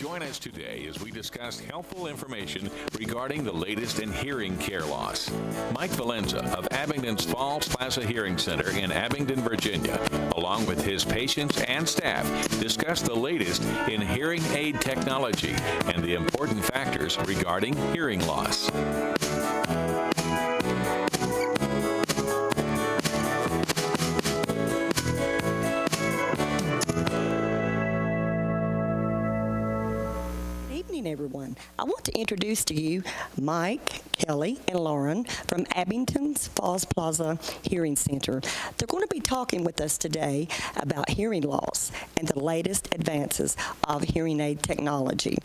Join us today as we discuss helpful information regarding the latest in hearing care loss. Mike Valenza of Abingdon's Plaza Hearing Center in Abingdon, Virginia, along with his patients and staff, discuss the latest in hearing aid technology and the important factors regarding hearing loss. Everyone. I want to introduce to you Mike, Kelly, and Lauren from Abingdon's Plaza Hearing Center. They're going to be talking with us today about hearing loss and the latest advances of hearing aid technology.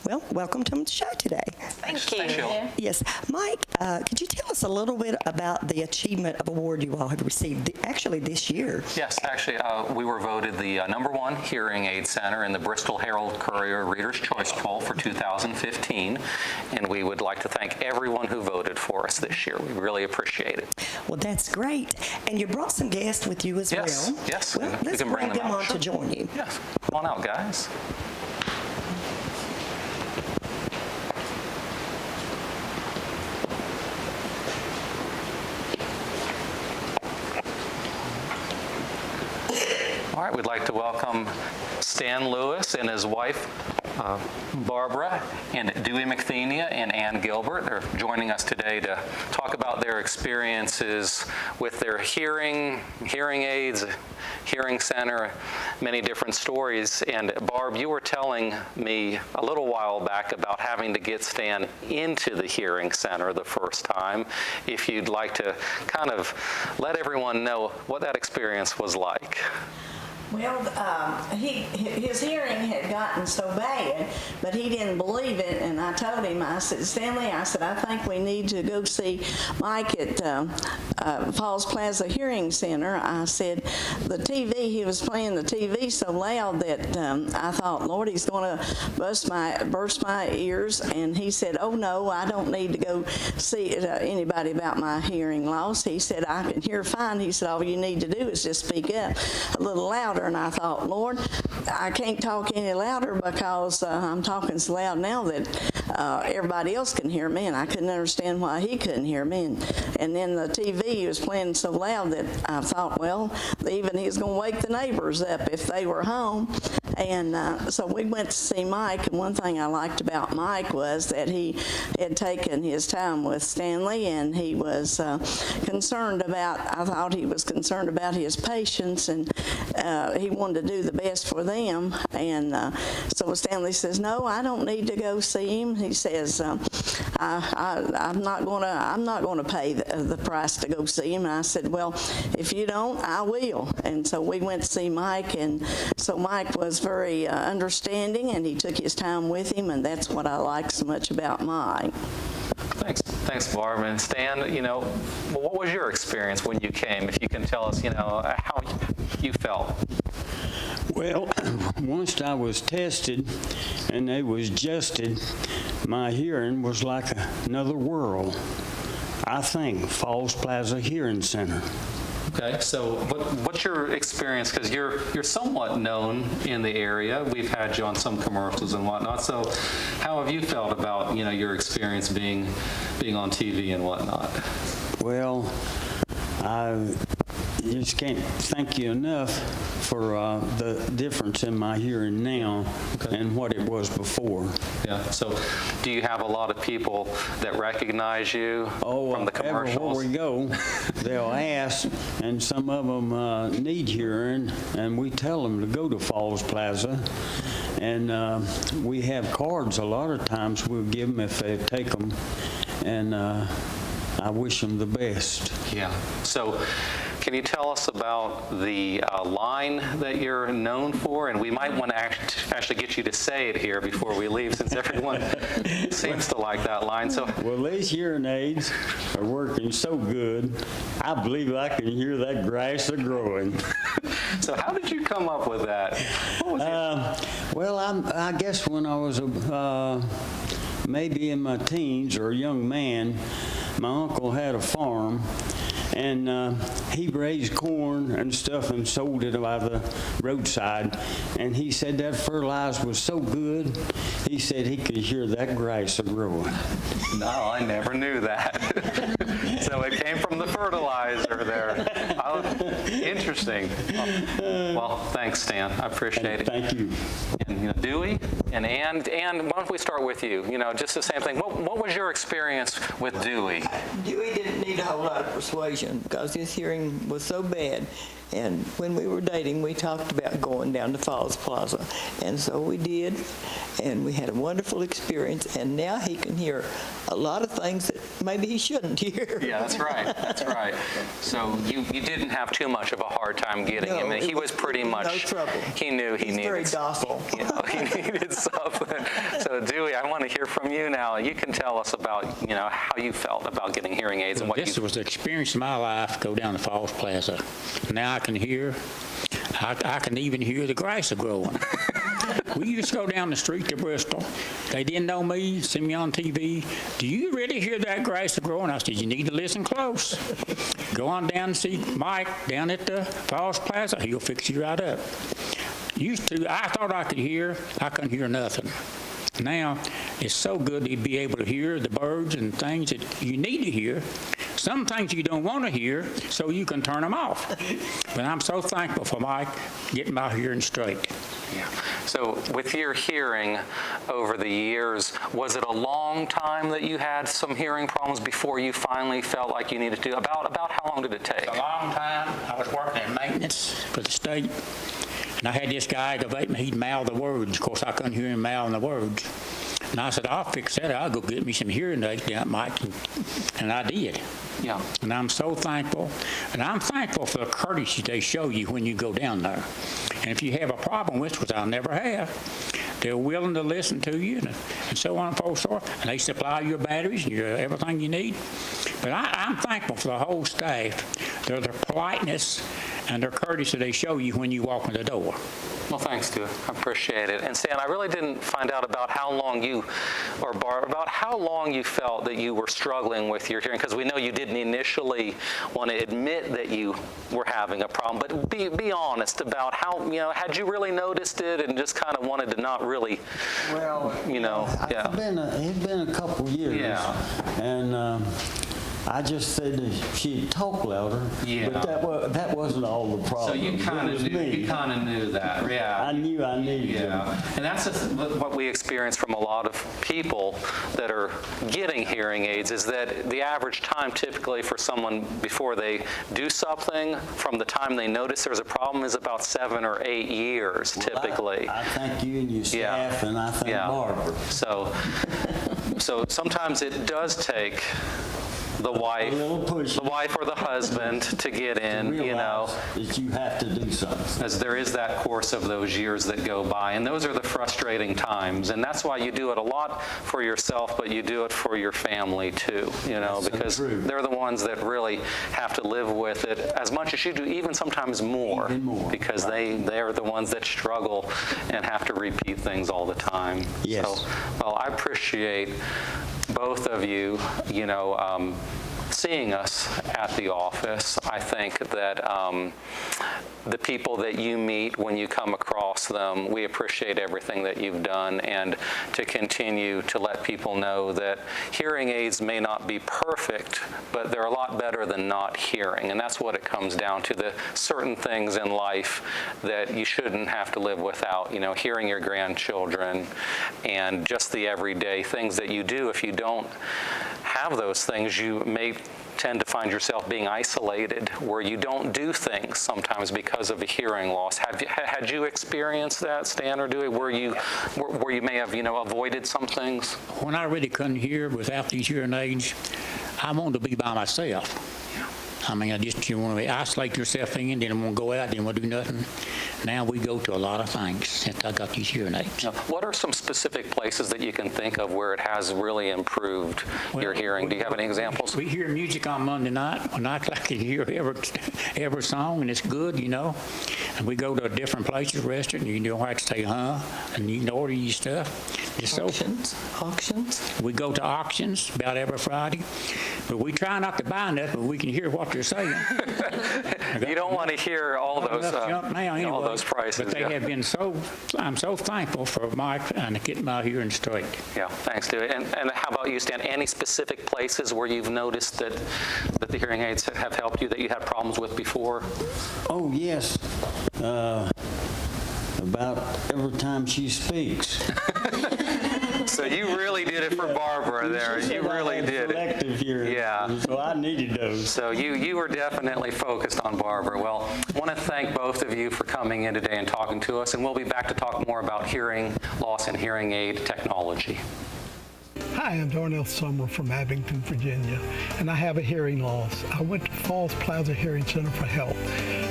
Well, welcome to the show today. Thank you. Yes. Mike, could you tell us a little bit about the achievement of award you all have received actually this year? Yes, actually, we were voted the #1 hearing aid center in the Bristol Herald-Courier Reader's Choice Poll for 2015, and we would like to thank everyone who voted for us this year. We really appreciate it. Well, that's great. And you brought some guests with you as well. Yes, well, we let's can bring them on out. to join you. Yes, come on out, guys. All right, we'd like to welcome Stan Lewis and his wife, Barbara, and Dewey McThenia and Ann Gilbert. They're joining us today to talk about their experiences with their hearing aids, hearing center, many different stories. And Barb, you were telling me a little while back about having to get Stan into the hearing center the first time. If you'd like to kind of let everyone know what that experience was like. Well, his hearing had gotten so bad, but he didn't believe it, and I told him, I said, Stanley, I said, I think we need to go see Mike at Falls Plaza Hearing Center. I said, he was playing the TV so loud that I thought, Lord, he's going to burst my ears, and he said, oh no, I don't need to go see anybody about my hearing loss. He said, I can hear fine. He said, all you need to do is just speak up a little louder. And I thought, Lord, I can't talk any louder because I'm talking so loud now that everybody else can hear me, and I couldn't understand why he couldn't hear me. And then the TV was playing so loud that I thought, well, even he was going to wake the neighbors up if they were home. And so we went to see Mike, and one thing I liked about Mike was that he had taken his time with Stanley, and he was concerned about his patients, and he wanted to do the best for them. And so Stanley says, no, I don't need to go see him. He says, I'm not going to pay the price to go see him. And I said, well, if you don't, I will. And so we went to see Mike, and so Mike was very understanding, and he took his time with him, and that's what I like so much about Mike. Thanks, Barb. And Stan, what was your experience when you came? If you can tell us, how you felt. Well, once I was tested and they was adjusted, my hearing was like another world. I think Falls Plaza Hearing Center. Okay, so what's your experience? Because you're somewhat known in the area. We've had you on some commercials and whatnot. So how have you felt about your experience being on TV and whatnot? Well, I just can't thank you enough for the difference in my hearing now and what it was before. Yeah. So, do you have a lot of people that recognize you from the commercials? Everywhere we go, they'll ask, and some of them need hearing, and we tell them to go to Falls Plaza. And we have cards a lot of times we'll give them if they take them, and I wish them the best. Yeah. So, can you tell us about the line that you're known for? And we might want to actually get you to say it here before we leave, since everyone seems to like that line. So, well, these hearing aids are working so good, I believe I can hear that grass a-growing. So how did you come up with that? What was well, I guess when I was maybe in my teens or a young man, my uncle had a farm, and he raised corn and stuff and sold it by the roadside. And he said that fertilizer was so good, he said he could hear that grass a-growing. No, I never knew that. So it came from the fertilizer there. Oh, interesting. Well, thanks, Stan. I appreciate it. Thank you. And Dewey and Ann, why don't we start with you? Just the same thing. What was your experience with Dewey? Dewey didn't need a whole lot of persuasion because his hearing was so bad. And when we were dating, we talked about going down to Falls Plaza. And so we did, and we had a wonderful experience. And now he can hear a lot of things that maybe he shouldn't hear. Yeah, that's right. That's right. So you didn't have too much of a hard time getting him. And he was pretty much, no trouble. He knew he He's needed. very docile. He needed something. So Dewey, I want to hear from you now. You can tell us about, how you felt about getting hearing aids and what This was the experience of my life, go down to Falls Plaza. Now I can hear, I can even hear the grass growing. We used to go down the street to Bristol. They didn't know me, see me on TV. Do you really hear that grass growing? I said, you need to listen close. Go on down and see Mike down at the Falls Plaza. He'll fix you right up. I thought I could hear. I couldn't hear nothing. Now, it's so good to be able to hear the birds and things that you need to hear. Some things you don't want to hear, so you can turn them off. But I'm so thankful for Mike getting my hearing straight. Yeah. So with your hearing over the years, was it a long time that you had some hearing problems before you finally felt like you needed to? About how long did it take? A long time. I was working in maintenance for the state. And I had this guy aggravate me. He'd mouth the words. Of course, I couldn't hear him mouthing the words. And I said, I'll fix that. I'll go get me some hearing aids down, Mike. And I did. Yeah. And I'm so thankful. And I'm thankful for the courtesy they show you when you go down there. And if you have a problem with, which I'll never have, they're willing to listen to you and so on and so forth. And they supply your batteries and everything you need. But I'm thankful for the whole staff. Their politeness and their courtesy they show you when you walk in the door. Well, thanks, Stu. I appreciate it. And Stan, I really didn't find out about how long you, or Barb, about how long you felt that you were struggling with your hearing, because we know you didn't initially want to admit that you were having a problem. But be honest about how, had you really noticed it and just kind of wanted to not really, Well, yeah. It's been a couple years. Yeah. And I just said that she'd talk louder, Yeah. but that wasn't all the problem. So you kind It was of knew, me. that, yeah. I knew I needed Yeah, and that's what we experience from a lot of people that are getting hearing aids, is that the average time typically for someone before they do something from the time they notice there's a problem is about 7 or 8 years typically. I thank you and your staff, and I thank Barbara. So sometimes it does take the wife or the husband to get in, Realize that you have to do something. as there is that course of those years that go by, and those are the frustrating times, and that's why you do it a lot for yourself, but you do it for your family too, because true. they're the ones that really have to live with it as much as you do, even sometimes more, Even more, because they are the ones that struggle and have to repeat things all the time. Yes. So, well, I appreciate both of you, seeing us at the office. I think that the people that you meet when you come across them, we appreciate everything that you've done, and to continue to let people know that hearing aids may not be perfect, but they're a lot better than not hearing, and that's what it comes down to, the certain things in life that you shouldn't have to live without, hearing your grandchildren, and just the everyday things that you do. If you don't have those things, you may tend to find yourself being isolated, where you don't do things sometimes because of a hearing loss. Had you experienced that, Stan or Dewey, where you may have avoided some things? When I really couldn't hear without these hearing aids, I wanted to be by myself. I mean, you want to isolate yourself in, then want to go out, then want to do nothing. Now we go to a lot of things since I got these hearing aids. Now, what are some specific places that you can think of where it has really improved your hearing? Do you have any examples? We hear music on Monday night. When I can hear every song, and it's good, And we go to different places, restaurant, and you don't have to say, and you can order your stuff. Auctions. We go to auctions about every Friday. But we try not to buy enough, but we can hear what they're saying. You don't want to hear all those, Jump now anyway, all those prices. But they yeah. have been I'm so thankful for Mike and getting my hearing straight. Yeah, thanks, Dewey. And how about you, Stan? Any specific places where you've noticed that the hearing aids have helped you that you had problems with before? Oh, yes. About every time she speaks. So you really did it for Barbara there. You really did it. Selective hearing. Yeah. So I needed those. So you were definitely focused on Barbara. Well, I want to thank both of you for coming in today and talking to us, and we'll be back to talk more about hearing loss and hearing aid technology. Hi, I'm Darnell Summer from Abingdon, Virginia, and I have a hearing loss. I went to Falls Plaza Hearing Center for help,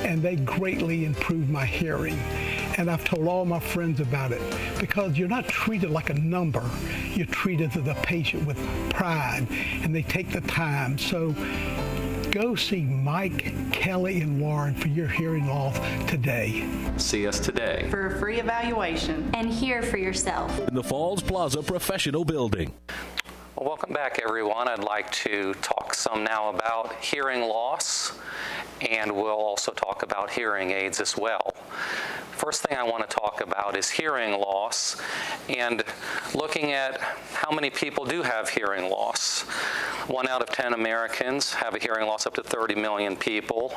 and they greatly improved my hearing. And I've told all my friends about it because you're not treated like a number. You're treated as a patient with pride, and they take the time. So go see Mike, Kelly, and Lauren for your hearing loss today. See us today. For a free evaluation. And hear for yourself. In the Falls Plaza Professional Building. Well, welcome back, everyone. I'd like to talk some now about hearing loss, and we'll also talk about hearing aids as well. First thing I want to talk about is hearing loss and looking at how many people do have hearing loss. 1 out of 10 Americans have a hearing loss, up to 30 million people,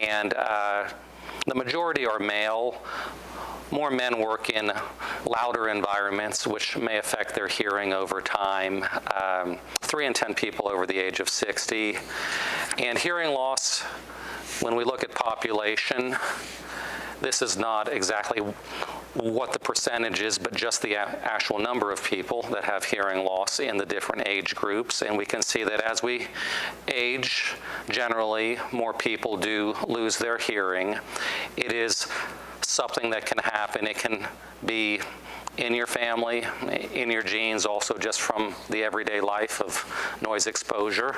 and the majority are male. More men work in louder environments, which may affect their hearing over time. 3 in 10 people over the age of 60. And hearing loss, when we look at population, this is not exactly what the percentage is, but just the actual number of people that have hearing loss in the different age groups. And we can see that as we age, generally, more people do lose their hearing. It is something that can happen. It can be in your family, in your genes, also just from the everyday life of noise exposure.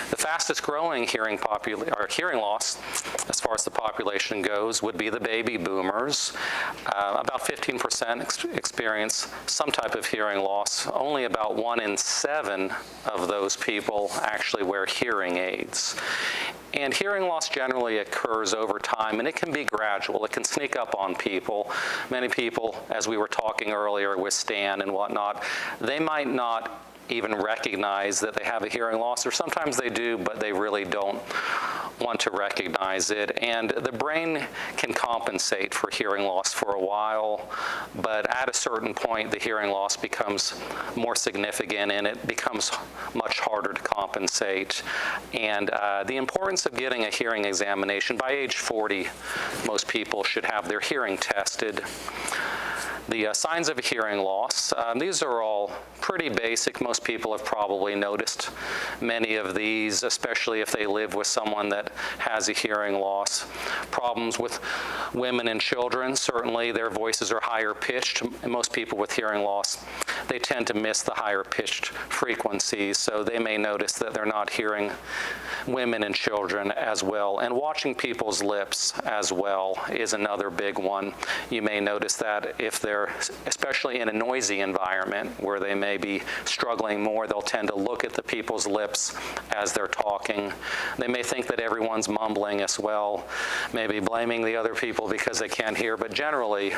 The fastest growing hearing loss, as far as the population goes, would be the baby boomers. About 15% experience some type of hearing loss. Only about 1 in 7 of those people actually wear hearing aids. And hearing loss generally occurs over time, and it can be gradual. It can sneak up on people. Many people, as we were talking earlier with Stan and whatnot, they might not even recognize that they have a hearing loss, or sometimes they do, but they really don't want to recognize it. And the brain can compensate for hearing loss for a while, but at a certain point, the hearing loss becomes more significant and it becomes much harder to compensate. And the importance of getting a hearing examination, by age 40, most people should have their hearing tested. The signs of a hearing loss, these are all pretty basic. Most people have probably noticed many of these, especially if they live with someone that has a hearing loss. Problems with women and children, certainly their voices are higher pitched. And most people with hearing loss, they tend to miss the higher pitched frequencies, so they may notice that they're not hearing women and children as well. And watching people's lips as well is another big one. You may notice that if they're, especially in a noisy environment where they may be struggling more, they'll tend to look at the people's lips as they're talking. They may think that everyone's mumbling as well, maybe blaming the other people because they can't hear, but generally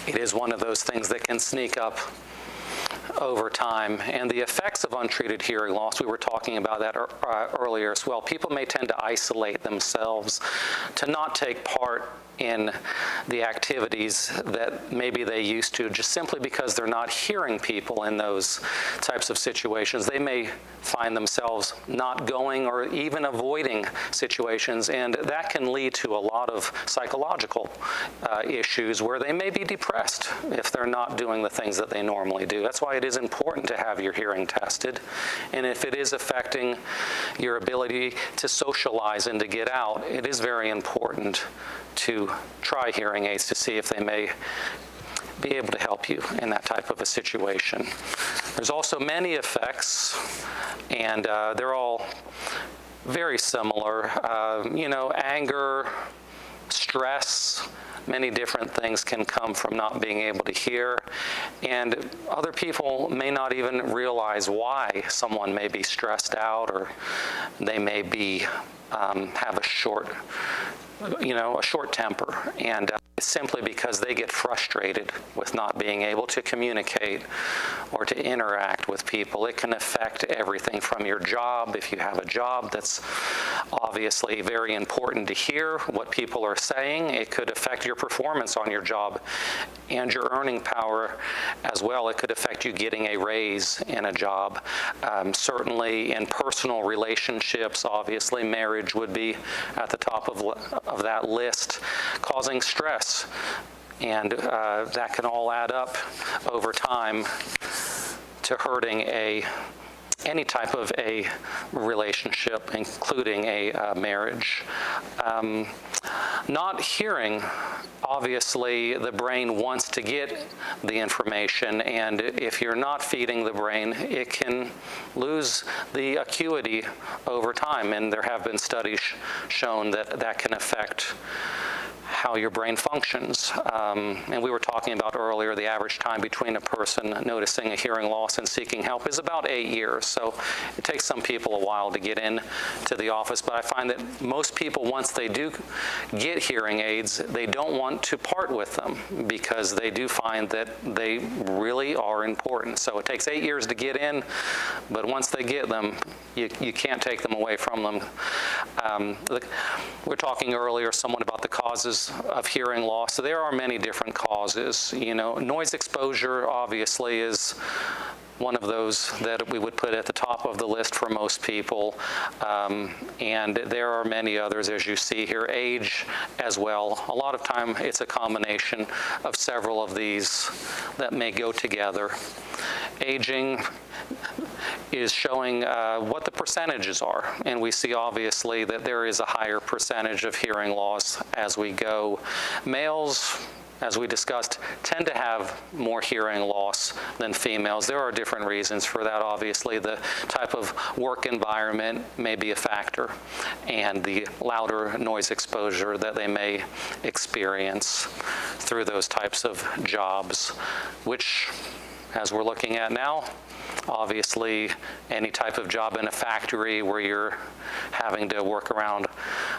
it is one of those things that can sneak up over time. And the effects of untreated hearing loss, we were talking about that earlier as well. People may tend to isolate themselves, to not take part in the activities that maybe they used to, just simply because they're not hearing people in those types of situations. They may find themselves not going or even avoiding situations, and that can lead to a lot of psychological issues where they may be depressed if they're not doing the things that they normally do. That's why it is important to have your hearing tested. And if it is affecting your ability to socialize and to get out, it is very important to try hearing aids to see if they may be able to help you in that type of a situation. There's also many effects, and they're all very similar. Anger, stress. Many different things can come from not being able to hear, and other people may not even realize why someone may be stressed out, or they may be have a short temper, and simply because they get frustrated with not being able to communicate or to interact with people. It can affect everything from your job. If you have a job that's obviously very important to hear what people are saying, it could affect your performance on your job and your earning power as well. It could affect you getting a raise in a job. Certainly in personal relationships, obviously marriage would be at the top of that list, causing stress. And that can all add up over time to hurting any type of a relationship, including a marriage. Not hearing, obviously the brain wants to get the information, and if you're not feeding the brain, it can lose the acuity over time, and there have been studies shown that can affect how your brain functions. And we were talking about earlier, the average time between a person noticing a hearing loss and seeking help is about 8 years. So it takes some people a while to get in to the office, but I find that most people, once they do get hearing aids, they don't want to part with them because they do find that they really are important. So it takes 8 years to get in, but once they get them, you can't take them away from them. We were talking earlier somewhat about the causes of hearing loss. So there are many different causes. Noise exposure obviously is one of those that we would put at the top of the list for most people. And there are many others, as you see here. Age as well. A lot of time it's a combination of several of these that may go together. Aging is showing what the percentages are, and we see obviously that there is a higher percentage of hearing loss as we go. Males, as we discussed, tend to have more hearing loss than females. There are different reasons for that. Obviously, the type of work environment may be a factor, and the louder noise exposure that they may experience through those types of jobs, which, as we're looking at now, obviously any type of job in a factory where you're having to work around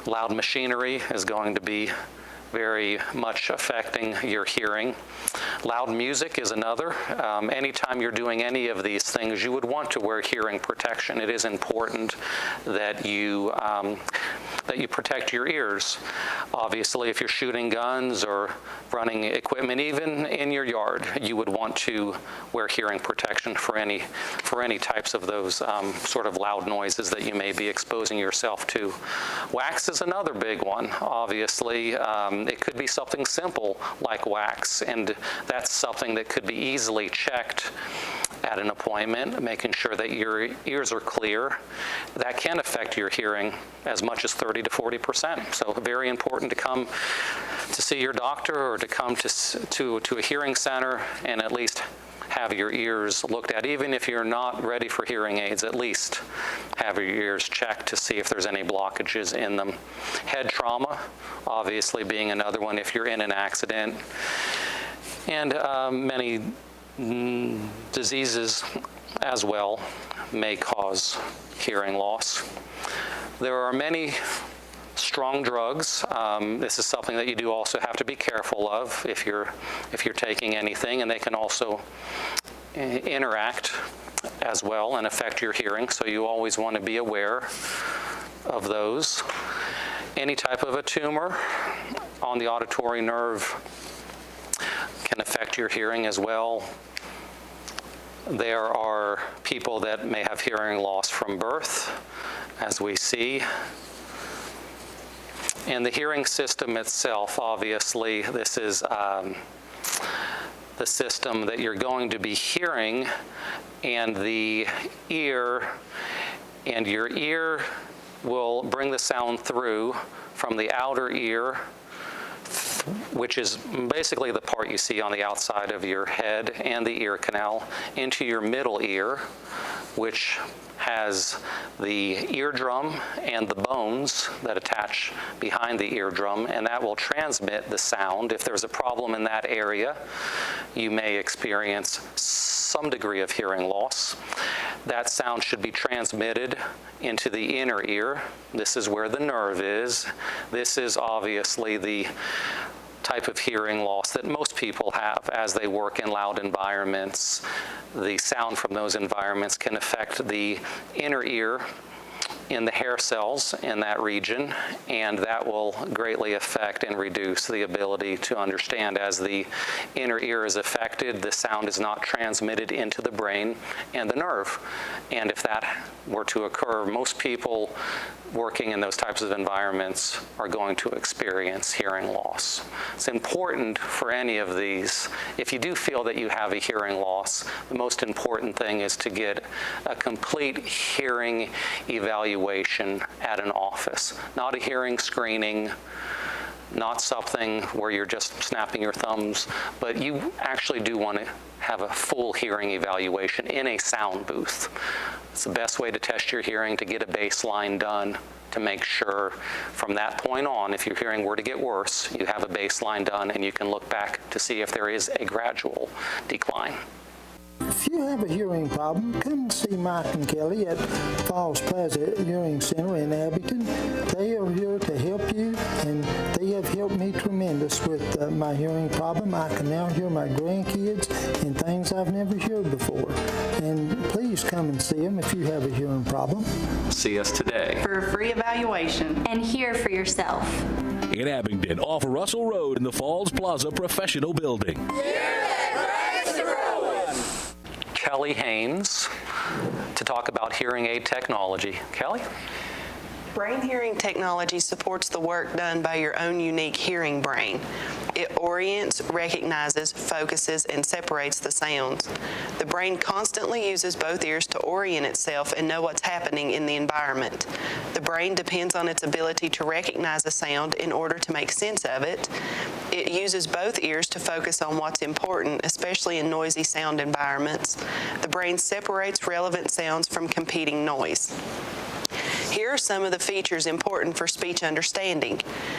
loud machinery is going to be very much affecting your hearing. Loud music is another. Anytime you're doing any of these things, you would want to wear hearing protection. It is important that you protect your ears. Obviously, if you're shooting guns or running equipment, even in your yard, you would want to wear hearing protection for any types of those sort of loud noises that you may be exposing yourself to. Wax is another big one. Obviously, it could be something simple like wax, and that's something that could be easily checked at an appointment, making sure that your ears are clear. That can affect your hearing as much as 30 to 40%. So very important to come to see your doctor or to come to a hearing center and at least have your ears looked at. Even if you're not ready for hearing aids, at least have your ears checked to see if there's any blockages in them. Head trauma, obviously, being another one if you're in an accident. And many diseases as well may cause hearing loss. There are many strong drugs. This is something that you do also have to be careful of if you're taking anything, and they can also interact as well and affect your hearing, so you always want to be aware of those. Any type of a tumor on the auditory nerve can affect your hearing as well. There are people that may have hearing loss from birth, as we see. And the hearing system itself, obviously, this is the system that you're going to be hearing, and the ear, and your ear will bring the sound through from the outer ear, which is basically the part you see on the outside of your head and the ear canal, into your middle ear, which has the eardrum and the bones that attach behind the eardrum, and that will transmit the sound. If there's a problem in that area, you may experience some degree of hearing loss. That sound should be transmitted into the inner ear. This is where the nerve is. This is obviously the type of hearing loss that most people have as they work in loud environments. The sound from those environments can affect the inner ear in the hair cells in that region, and that will greatly affect and reduce the ability to understand. As the inner ear is affected, the sound is not transmitted into the brain and the nerve. And if that were to occur, most people working in those types of environments are going to experience hearing loss. It's important for any of these. If you do feel that you have a hearing loss, the most important thing is to get a complete hearing evaluation at an office, not a hearing screening, not something where you're just snapping your thumbs, but you actually do want to have a full hearing evaluation in a sound booth. It's the best way to test your hearing, to get a baseline done, to make sure from that point on, if your hearing were to get worse, you have a baseline done and you can look back to see if there is a gradual decline. If you have a hearing problem, come and see Mike and Kelly at Falls Plaza Hearing Center in Abingdon. They are here to help you, and they have helped me tremendous with my hearing problem. I can now hear my grandkids and things I've never heard before. And please come and see them if you have a hearing problem. See us today for a free evaluation and hear for yourself. In Abingdon, off Russell Road in the Falls Plaza Professional Building. Kelly Haynes to talk about hearing aid technology. Kelly? Brain hearing technology supports the work done by your own unique hearing brain. It orients, recognizes, focuses, and separates the sounds. The brain constantly uses both ears to orient itself and know what's happening in the environment. The brain depends on its ability to recognize a sound in order to make sense of it. It uses both ears to focus on what's important, especially in noisy sound environments. The brain separates relevant sounds from competing noise. Here are some of the features important for speech understanding.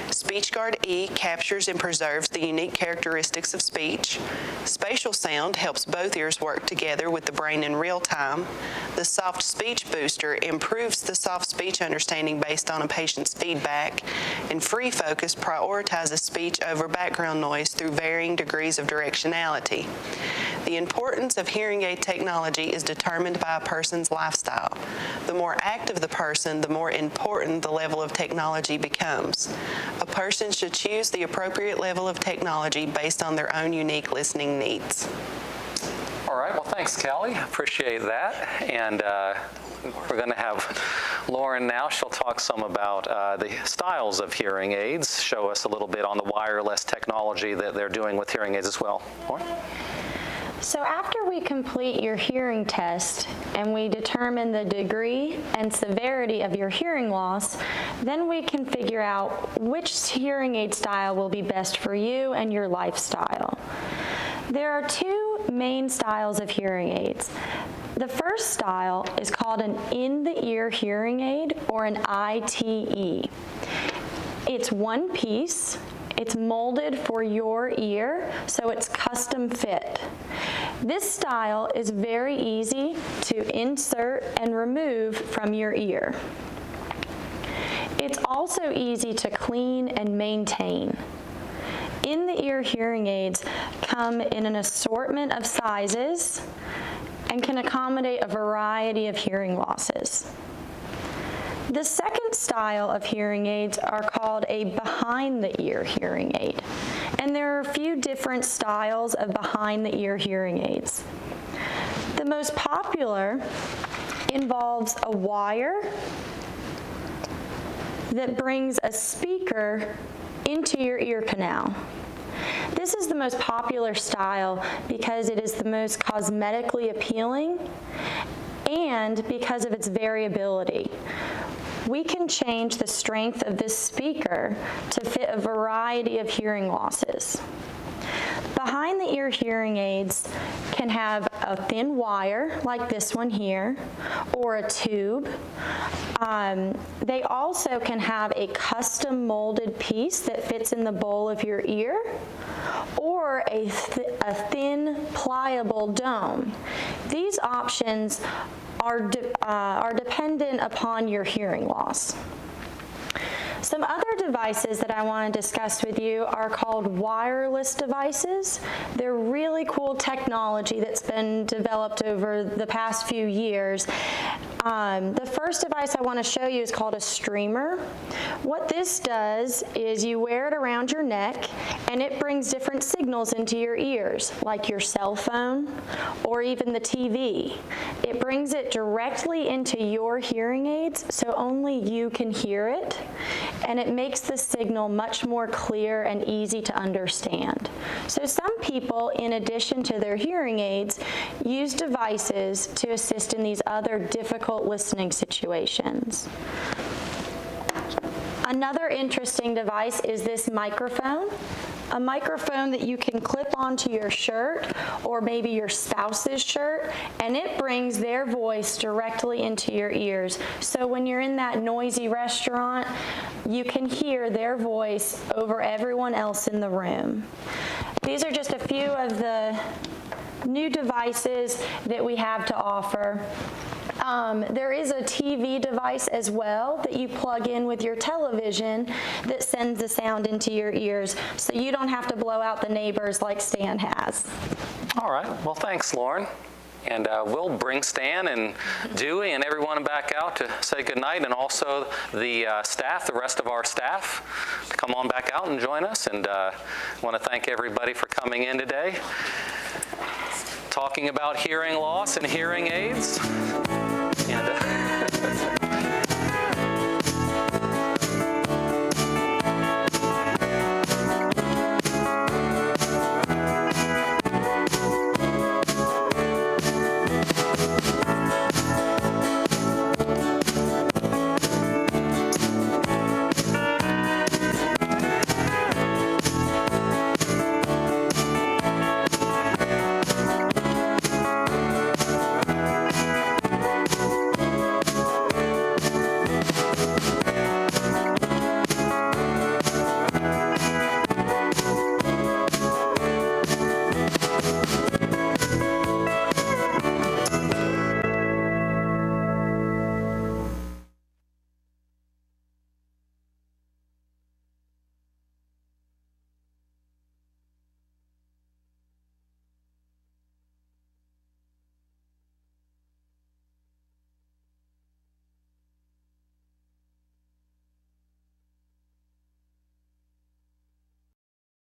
SpeechGuard E captures and preserves the unique characteristics of speech. Spatial sound helps both ears work together with the brain in real time. The Soft Speech Booster improves the soft speech understanding based on a patient's feedback. And Free Focus prioritizes speech over background noise through varying degrees of directionality. The importance of hearing aid technology is determined by a person's lifestyle. The more active the person, the more important the level of technology becomes. A person should choose the appropriate level of technology based on their own unique listening needs. All right, well, thanks, Kelly. Appreciate that. And we're going to have Lauren now. She'll talk some about the styles of hearing aids, show us a little bit on the wireless technology that they're doing with hearing aids as well. Lauren? So after we complete your hearing test and we determine the degree and severity of your hearing loss, then we can figure out which hearing aid style will be best for you and your lifestyle. There are two main styles of hearing aids. The first style is called an in-the-ear hearing aid, or an ITE. It's one piece. It's molded for your ear, so it's custom fit. This style is very easy to insert and remove from your ear. It's also easy to clean and maintain. In-the-ear hearing aids come in an assortment of sizes and can accommodate a variety of hearing losses. The second style of hearing aids are called a behind-the-ear hearing aid, and there are a few different styles of behind-the-ear hearing aids. The most popular involves a wire that brings a speaker into your ear canal. This is the most popular style because it is the most cosmetically appealing and because of its variability. We can change the strength of this speaker to fit a variety of hearing losses. Behind-the-ear hearing aids can have a thin wire like this one here, or a tube. They also can have a custom molded piece that fits in the bowl of your ear, or a thin, pliable dome. These options are dependent upon your hearing loss. Some other devices that I want to discuss with you are called wireless devices. They're really cool technology that's been developed over the past few years. The first device I want to show you is called a streamer. What this does is you wear it around your neck, and it brings different signals into your ears, like your cell phone or even the TV. It brings it directly into your hearing aids, so only you can hear it, and it makes the signal much more clear and easy to understand. So some people, in addition to their hearing aids, use devices to assist in these other difficult listening situations. Another interesting device is this microphone. A microphone that you can clip onto your shirt or maybe your spouse's shirt, and it brings their voice directly into your ears. So when you're in that noisy restaurant, you can hear their voice over everyone else in the room. These are just a few of the new devices that we have to offer. There is a TV device as well that you plug in with your television that sends the sound into your ears, so you don't have to blow out the neighbors like Stan has. All right. Well, thanks, Lauren. And we'll bring Stan and Dewey and everyone back out to say goodnight, and also the staff, the rest of our staff, to come on back out and join us. And I want to thank everybody for coming in today, talking about hearing loss and hearing aids.